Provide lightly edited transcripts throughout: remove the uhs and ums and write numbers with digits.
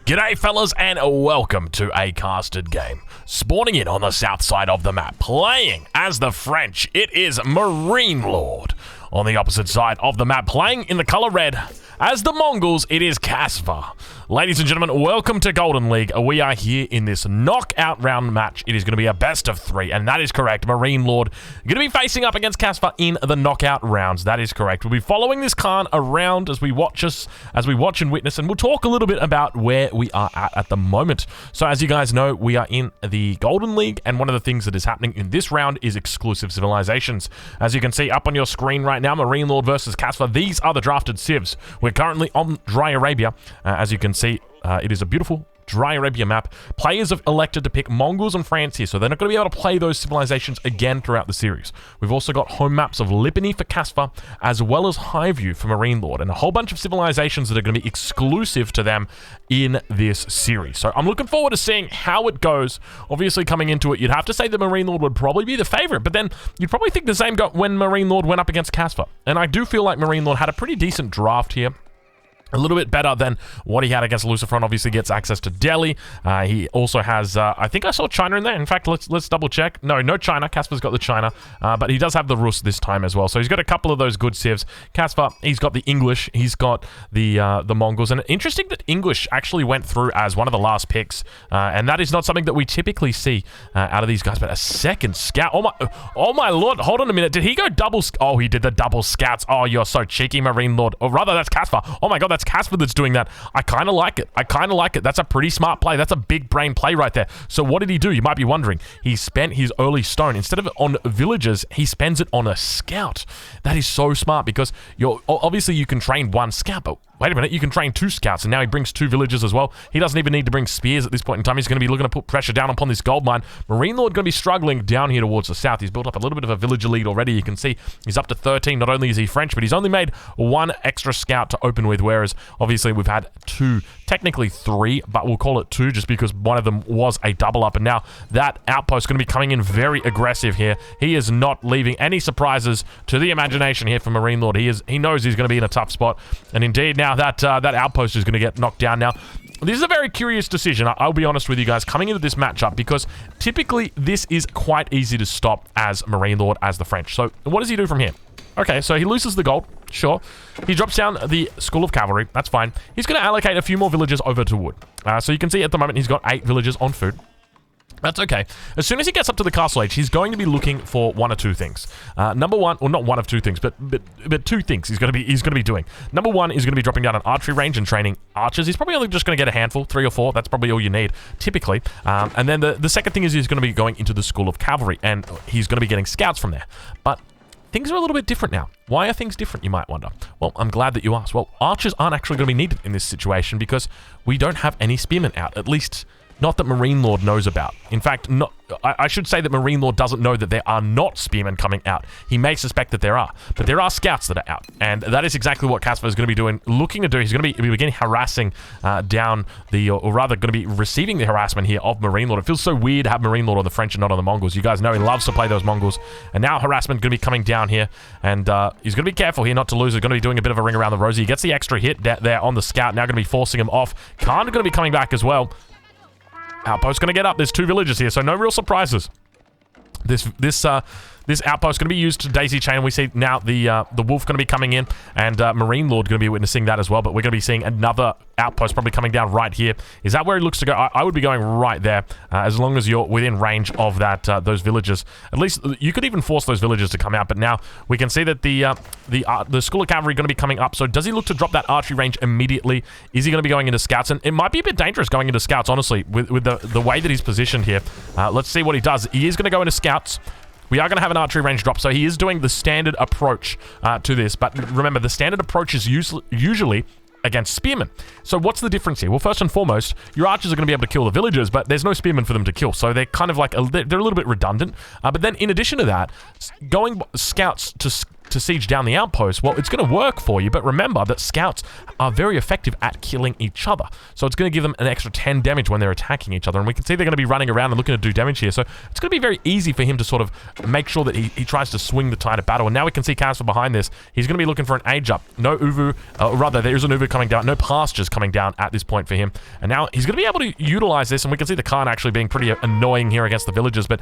G'day fellas and welcome to a casted game. Spawning in on the south side of the map, playing as the French, it is Marine Lord. On the opposite side of the map, playing in the color red, as the Mongols, it is Casva. Ladies and gentlemen, welcome to Golden League. We are here in this knockout round match. It is going to be a best of 3, and that is correct. Marine Lord going to be facing up against Casva in the knockout rounds. That is correct. We'll be following this Khan around as we watch and witness, and we'll talk a little bit about where we are at the moment. So as you guys know, we are in the Golden League, and one of the things that is happening in this round is exclusive civilizations. As you can see up on your screen right now, Marine Lord versus Casva. These are the drafted civs. We're currently on Dry Arabia. As you can see, it is a beautiful Dry Arabia map. Players have elected to pick Mongols and France here, so they're not going to be able to play those civilizations again throughout the series. We've also got home maps of Lipany for Casva, as well as Highview for Marine Lord, and a whole bunch of civilizations that are going to be exclusive to them in this series. So I'm looking forward to seeing how it goes. Obviously, coming into it, you'd have to say that Marine Lord would probably be the favorite, but then you'd probably think the same when Marine Lord went up against Casva. And I do feel like Marine Lord had a pretty decent draft here. A little bit better than what he had against Lucifron. Obviously gets access to Delhi. He also has, I think I saw China in there. In fact, let's double check. No China. Caspa's got the China, but he does have the Rus this time as well. So he's got a couple of those good civs. Caspa, he's got the English. He's got the Mongols. And interesting that English actually went through as one of the last picks, and that is not something that we typically see out of these guys. But a second scout. Oh my lord! Hold on a minute. Did he go double? Oh, he did the double scouts. Oh, you're so cheeky, Marine Lord. Or rather, that's Caspa. Oh my god, that's Caspa that's doing that. I kind of like it. That's a pretty smart play. That's a big brain play right there. So what did he do? You might be wondering. He spent his early stone, instead of it on villagers, he spends it on a scout. That is so smart, because obviously you can train one scout, but wait a minute, you can train 2 scouts, and now he brings 2 villagers as well. He doesn't even need to bring spears at this point in time. He's going to be looking to put pressure down upon this gold mine. Marine Lord going to be struggling down here towards the south. He's built up a little bit of a villager lead already. You can see he's up to 13. Not only is he French, but he's only made 1 extra scout to open with, whereas obviously we've had 2, technically 3, but we'll call it 2 just because one of them was a double up, and now that outpost is going to be coming in very aggressive here. He is not leaving any surprises to the imagination here for Marine Lord. He knows he's going to be in a tough spot, and indeed now that outpost is going to get knocked down. Now, this is a very curious decision, I'll be honest with you guys, coming into this matchup, because typically this is quite easy to stop as Marine Lord, as the French. So what does he do from here? Okay, so he loses the gold, sure. He drops down the School of Cavalry, that's fine. He's going to allocate a few more villagers over to wood. So you can see at the moment he's got 8 villagers on food. That's okay. As soon as he gets up to the castle age, he's going to be looking for 1 or 2 things. Number 1, or not 1 of 2 things, but 2 things he's going to be doing. Number 1 is going to be dropping down an archery range and training archers. He's probably only just going to get a handful, 3 or 4. That's probably all you need, typically. And then the second thing is he's going to be going into the School of Cavalry, and he's going to be getting scouts from there. But things are a little bit different now. Why are things different, you might wonder? Well, I'm glad that you asked. Well, archers aren't actually going to be needed in this situation because we don't have any spearmen out, at least not that Marine Lord knows about. In fact, I should say that Marine Lord doesn't know that there are not spearmen coming out. He may suspect that there are, but there are scouts that are out, and that is exactly what Caspa is going to be looking to do. He's going to be beginning harassing down or rather going to be receiving the harassment here of Marine Lord. It feels so weird to have Marine Lord on the French and not on the Mongols. You guys know he loves to play those Mongols, and now harassment going to be coming down here, and he's going to be careful here not to lose. He's going to be doing a bit of a ring around the rosy. He gets the extra hit there on the scout, now going to be forcing him off. Khan going to be coming back as well. Outpost going to get up. There's 2 villagers here, so no real surprises. This outpost going to be used to daisy chain. We see now the wolf going to be coming in, and Marine Lord going to be witnessing that as well. But we're going to be seeing another outpost probably coming down right here. Is that where he looks to go? I would be going right there, as long as you're within range of that those villagers. At least you could even force those villagers to come out. But now we can see that the School of Cavalry going to be coming up. So does he look to drop that archery range immediately? Is he going to be going into scouts? And it might be a bit dangerous going into scouts, honestly, with the way that he's positioned here. Let's see what he does. He is going to go into scouts. We are going to have an archery range drop, so he is doing the standard approach to this. But remember, the standard approach is usually against spearmen. So what's the difference here? Well, first and foremost, your archers are going to be able to kill the villagers, but there's no spearmen for them to kill. So they're kind of like, they're a little bit redundant. But then in addition to that, going scouts to to siege down the outpost, well, it's going to work for you, but remember that scouts are very effective at killing each other. So it's going to give them an extra 10 damage when they're attacking each other, and we can see they're going to be running around and looking to do damage here. So it's going to be very easy for him to sort of make sure that he tries to swing the tide of battle. And now we can see Casper behind this. He's going to be looking for an age up. No Uvu, rather there is an Uvu coming down. No pastures coming down at this point for him. And now he's going to be able to utilize this, and we can see the Khan actually being pretty annoying here against the villagers, but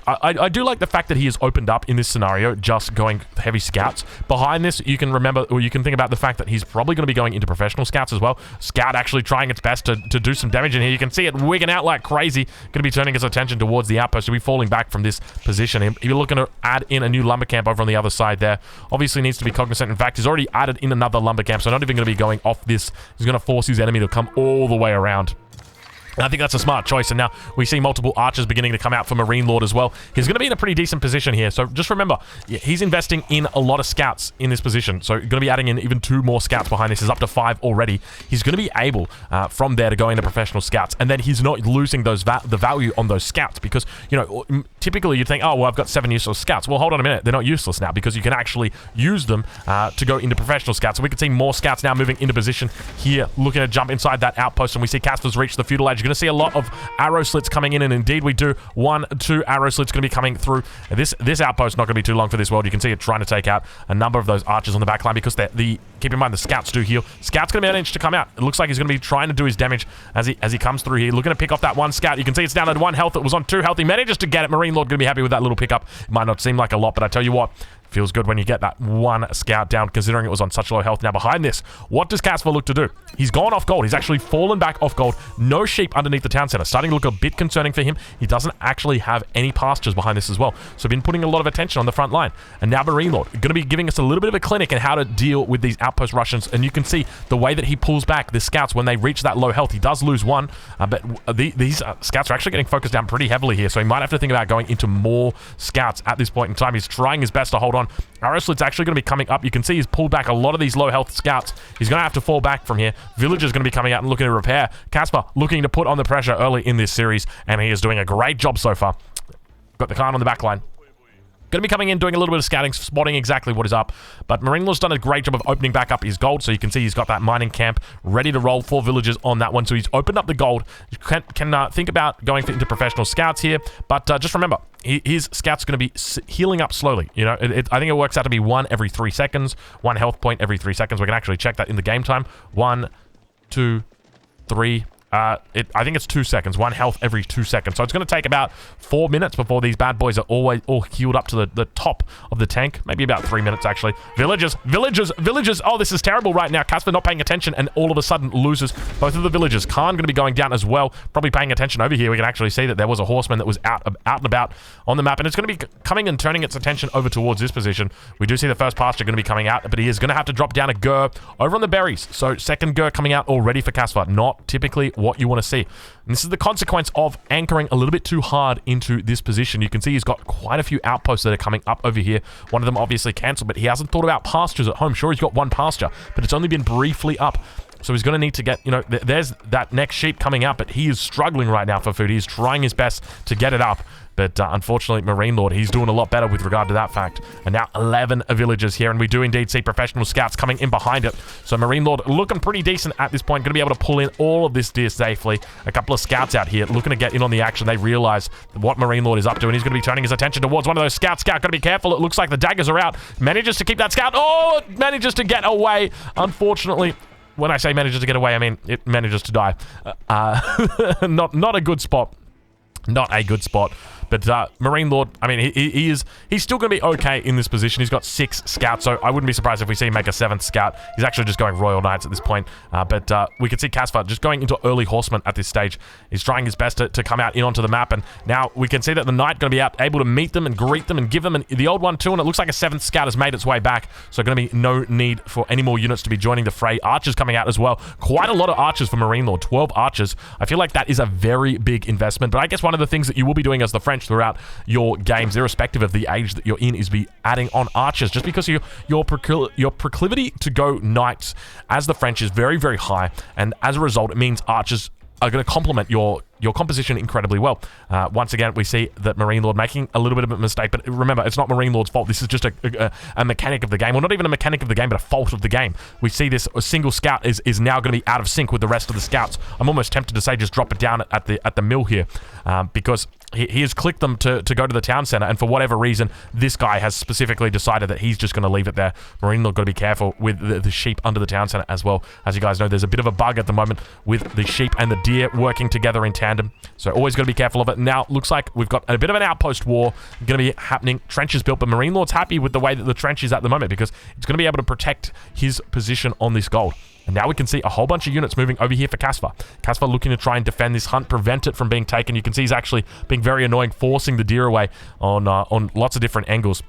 I do like the fact that he has opened up in this scenario, just going heavy scouts. Behind this, you can remember, or you can think about the fact that he's probably going to be going into professional scouts as well. Scout actually trying its best to do some damage in here. You can see it wigging out like crazy. Going to be turning his attention towards the outpost. He'll be falling back from this position. He'll be looking to add in a new lumber camp over on the other side there. Obviously needs to be cognizant. In fact, he's already added in another lumber camp, so not even going to be going off this. He's going to force his enemy to come all the way around. I think that's a smart choice, and now we see multiple archers beginning to come out for Marine Lord as well. He's going to be in a pretty decent position here, so just remember, he's investing in a lot of scouts in this position, so going to be adding in even 2 more scouts behind this. He's up to 5 already. He's going to be able, from there, to go into professional scouts, and then he's not losing the value on those scouts, because, you know, typically you'd think, oh, well, I've got 7 useless scouts. Well, hold on a minute. They're not useless now, because you can actually use them to go into professional scouts. So we can see more scouts now moving into position here, looking to jump inside that outpost, and we see Casper's reached the feudal age. You're going to see a lot of arrow slits coming in, and indeed we do. 1, 2 arrow slits going to be coming through. This outpost not going to be too long for this world. You can see it trying to take out a number of those archers on the back line, because keep in mind the scouts do heal. Scout's going to manage to come out. It looks like he's going to be trying to do his damage as he comes through here, looking to pick off that 1 scout. You can see it's down to 1 health. It was on 2 health. He manages to get it. Marine Lord going to be happy with that little pickup. It might not seem like a lot, but I tell you what, feels good when you get that 1 scout down, considering it was on such low health. Now behind this, what does Casper look to do? He's gone off gold. He's actually fallen back off gold. No sheep underneath the town center. Starting to look a bit concerning for him. He doesn't actually have any pastures behind this as well. So been putting a lot of attention on the front line. And now Marine Lord going to be giving us a little bit of a clinic in how to deal with these outpost Russians. And you can see the way that he pulls back the scouts when they reach that low health. He does lose 1, but these scouts are actually getting focused down pretty heavily here. So he might have to think about going into more scouts at this point in time. He's trying his best to hold on. Arrowslit's actually going to be coming up. You can see he's pulled back a lot of these low health scouts. He's going to have to fall back from here. Villager's going to be coming out and looking to repair. Casper looking to put on the pressure early in this series, and he is doing a great job so far. Got the Khan on the back line. Going to be coming in, doing a little bit of scouting, spotting exactly what is up. But Marine Lord's done a great job of opening back up his gold, so you can see he's got that mining camp ready to roll. 4 villagers on that one, so he's opened up the gold. You can think about going into professional scouts here, but just remember, his scouts are going to be healing up slowly. You know, I think it works out to be 1 every 3 seconds, 1 health point every 3 seconds. We can actually check that in the game time. 1, 2, 3. I think it's 2 seconds. 1 health every 2 seconds. So it's going to take about 4 minutes before these bad boys are all healed up to the top of the tank. Maybe about 3 minutes, actually. Villagers. Oh, this is terrible right now. Casper not paying attention and all of a sudden loses both of the villagers. Khan going to be going down as well. Probably paying attention over here. We can actually see that there was a horseman that was out and about on the map, and it's going to be coming and turning its attention over towards this position. We do see the first pasture going to be coming out, but he is going to have to drop down a Gur over on the berries. So second Gur coming out already for Casper. Not typically what you want to see. And this is the consequence of anchoring a little bit too hard into this position. You can see he's got quite a few outposts that are coming up over here. One of them obviously cancelled, but he hasn't thought about pastures at home. Sure, he's got 1 pasture, but it's only been briefly up. So he's going to need to get, you know, there's that next sheep coming out, but he is struggling right now for food. He's trying his best to get it up. But unfortunately, Marine Lord, he's doing a lot better with regard to that fact. And now 11 villagers here, and we do indeed see professional scouts coming in behind it. So Marine Lord looking pretty decent at this point. Going to be able to pull in all of this deer safely. A couple of scouts out here looking to get in on the action. They realize what Marine Lord is up to, and he's going to be turning his attention towards one of those scouts. Scout, got to be careful. It looks like the daggers are out. Manages to keep that scout. Oh, it manages to get away. Unfortunately, when I say manages to get away, I mean it manages to die. Not a good spot. Not a good spot. But Marine Lord, I mean, he's still going to be okay in this position. He's got 6 scouts, so I wouldn't be surprised if we see him make a 7th scout. He's actually just going Royal Knights at this point. But we can see Casper just going into early horseman at this stage. He's trying his best to come out in onto the map, and now we can see that the Knight going to be out, able to meet them and greet them and give them the old one too, and it looks like a 7th scout has made its way back, so going to be no need for any more units to be joining the fray. Archers coming out as well. Quite a lot of archers for Marine Lord. 12 archers. I feel like that is a very big investment, but I guess one of the things that you will be doing as the French throughout your games, irrespective of the age that you're in, is be adding on archers, just because your proclivity to go knights as the French is very, very high, and as a result, it means archers are going to complement your your composition incredibly well. Once again, we see that Marine Lord making a little bit of a mistake, but remember, it's not Marine Lord's fault. This is just a mechanic of the game, or not even a mechanic of the game, but a fault of the game. We see this single scout is now going to be out of sync with the rest of the scouts. I'm almost tempted to say just drop it down at the mill here, because he has clicked them to go to the town center, and for whatever reason, this guy has specifically decided that he's just going to leave it there. Marine Lord got to be careful with the sheep under the town center as well. As you guys know, there's a bit of a bug at the moment with the sheep and the deer working together in tandem, so always got to be careful of it. Now, looks like we've got a bit of an outpost war going to be happening. Trenches built, but Marine Lord's happy with the way that the trench is at the moment because it's going to be able to protect his position on this gold. And now we can see a whole bunch of units moving over here for Caspar. Caspar looking to try and defend this hunt, prevent it from being taken. You can see he's actually being very annoying, forcing the deer away on lots of different angles.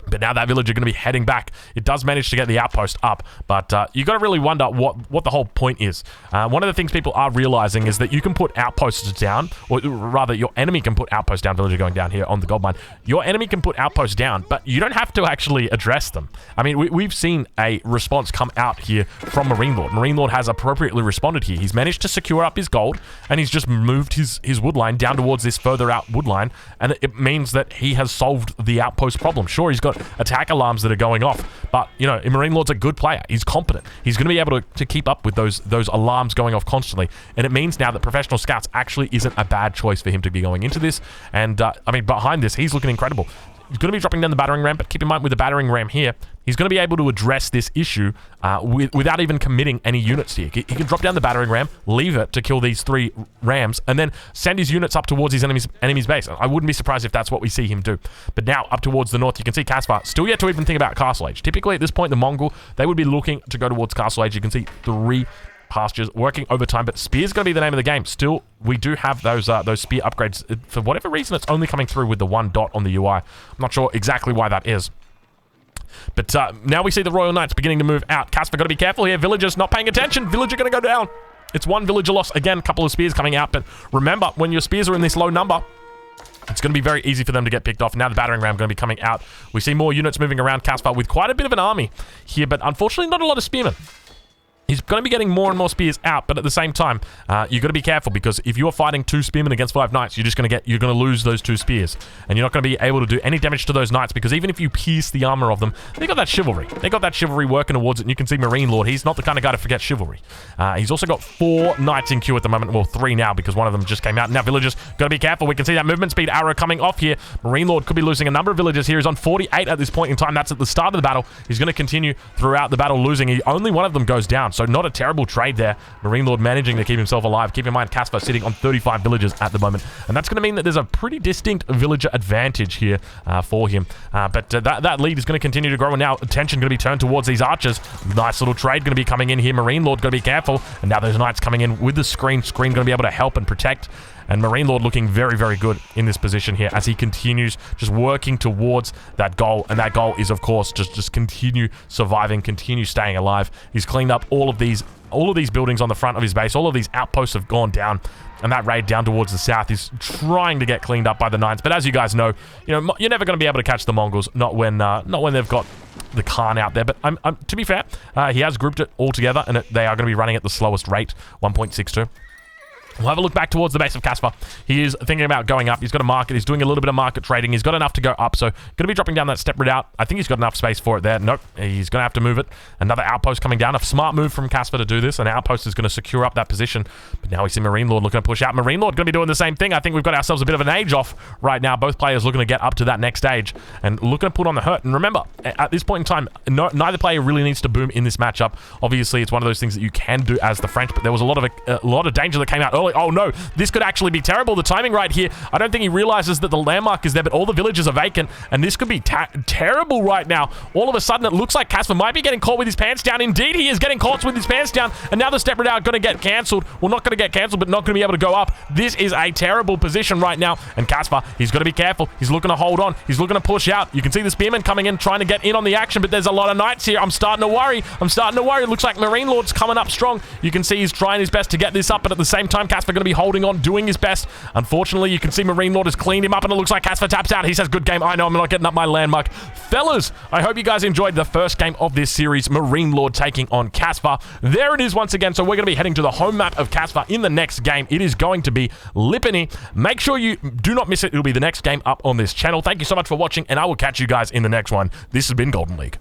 But now that villager going to be heading back. It does manage to get the outpost up, but you got to really wonder what the whole point is. One of the things people are realizing is that you can put outposts down, or rather your enemy can put outposts down. Villager going down here on the gold mine. Your enemy can put outposts down, but you don't have to actually address them. I mean, we've seen a response come out here from Marine Lord. Marine Lord has appropriately responded here. He's managed to secure up his gold, and he's just moved his wood line down towards this further out wood line, and it means that he has solved the outpost problem. Sure, he's got attack alarms that are going off, but you know, Marine Lord's a good player. He's competent. He's going to be able to keep up with those alarms going off constantly, and it means now that professional scouts actually isn't a bad choice for him to be going into this. And I mean, behind this, he's looking incredible. He's going to be dropping down the battering ram, but keep in mind with the battering ram here, he's going to be able to address this issue without even committing any units here. He can drop down the battering ram, leave it to kill these 3 rams, and then send his units up towards his enemy's base. I wouldn't be surprised if that's what we see him do. But now, up towards the north, you can see Caspar still yet to even think about Castle Age. Typically, at this point, the Mongol, they would be looking to go towards Castle Age. You can see 3 pastures working overtime, but spear's going to be the name of the game. Still, we do have those spear upgrades. For whatever reason, it's only coming through with the 1 dot on the UI. I'm not sure exactly why that is. But now we see the Royal Knights beginning to move out. Caspar got to be careful here. Villagers not paying attention. Villager going to go down. It's 1 villager loss. Again, a couple of spears coming out, but remember, when your spears are in this low number, it's going to be very easy for them to get picked off. Now the battering ram going to be coming out. We see more units moving around Caspar with quite a bit of an army here, but unfortunately not a lot of spearmen. He's going to be getting more and more spears out, but at the same time, you've got to be careful, because if you're fighting 2 spearmen against 5 knights, you're going to lose those 2 spears, and you're not going to be able to do any damage to those knights, because even if you pierce the armor of them, they got that chivalry. They got that chivalry working towards it, and you can see Marine Lord, he's not the kind of guy to forget chivalry. He's also got 4 knights in queue at the moment, well, 3 now, because one of them just came out. Now villagers got to be careful. We can see that movement speed arrow coming off here. Marine Lord could be losing a number of villagers here. He's on 48 at this point in time. That's at the start of the battle. He's going to continue throughout the battle losing. Only one of them goes down, so not a terrible trade there. Marine Lord managing to keep himself alive. Keep in mind, Caspar sitting on 35 villagers at the moment, and that's going to mean that there's a pretty distinct villager advantage here for him. But that lead is going to continue to grow, and now attention going to be turned towards these archers. Nice little trade going to be coming in here. Marine Lord going to be careful, and now those knights coming in with the screen. Screen going to be able to help and protect. And Marine Lord looking very, very good in this position here as he continues just working towards that goal. And that goal is, of course, just continue surviving, continue staying alive. He's cleaned up all of these buildings on the front of his base. All of these outposts have gone down. And that raid down towards the south is trying to get cleaned up by the Knights. But as you guys know, you're never going to be able to catch the Mongols. Not when they've got the Khan out there. But to be fair, he has grouped it all together, and they are going to be running at the slowest rate, 1.62. We'll have a look back towards the base of Caspar. He is thinking about going up. He's got a market. He's doing a little bit of market trading. He's got enough to go up, so going to be dropping down that step redoubt. I think he's got enough space for it there. Nope. He's going to have to move it. Another outpost coming down. A smart move from Caspar to do this. An outpost is going to secure up that position. But now we see Marine Lord looking to push out. Marine Lord going to be doing the same thing. I think we've got ourselves a bit of an age off right now. Both players looking to get up to that next stage and looking to put on the hurt. And remember, at this point in time, neither player really needs to boom in this matchup. Obviously, it's one of those things that you can do as the French, but there was a lot of danger that came out early. Oh no, this could actually be terrible. The timing right here, I don't think he realizes that the landmark is there, but all the villages are vacant, and this could be terrible right now. All of a sudden, it looks like Caspar might be getting caught with his pants down. Indeed, he is getting caught with his pants down, and now the step redoubt going to get cancelled. Well, not going to get cancelled, but not going to be able to go up. This is a terrible position right now, and Caspar, he's got to be careful. He's looking to hold on. He's looking to push out. You can see the spearmen coming in, trying to get in on the action, but there's a lot of knights here. I'm starting to worry. It looks like Marine Lord's coming up strong. You can see he's trying his best to get this up, but at the same time, Caspar going to be holding on, doing his best. Unfortunately, you can see Marine Lord has cleaned him up, and it looks like Caspar taps out. He says, good game. I know I'm not getting up my landmark. Fellas, I hope you guys enjoyed the first game of this series, Marine Lord taking on Caspar. There it is once again. So we're going to be heading to the home map of Caspar in the next game, it is going to be Lipany. Make sure you do not miss it. It'll be the next game up on this channel. Thank you so much for watching, and I will catch you guys in the next one. This has been Golden League.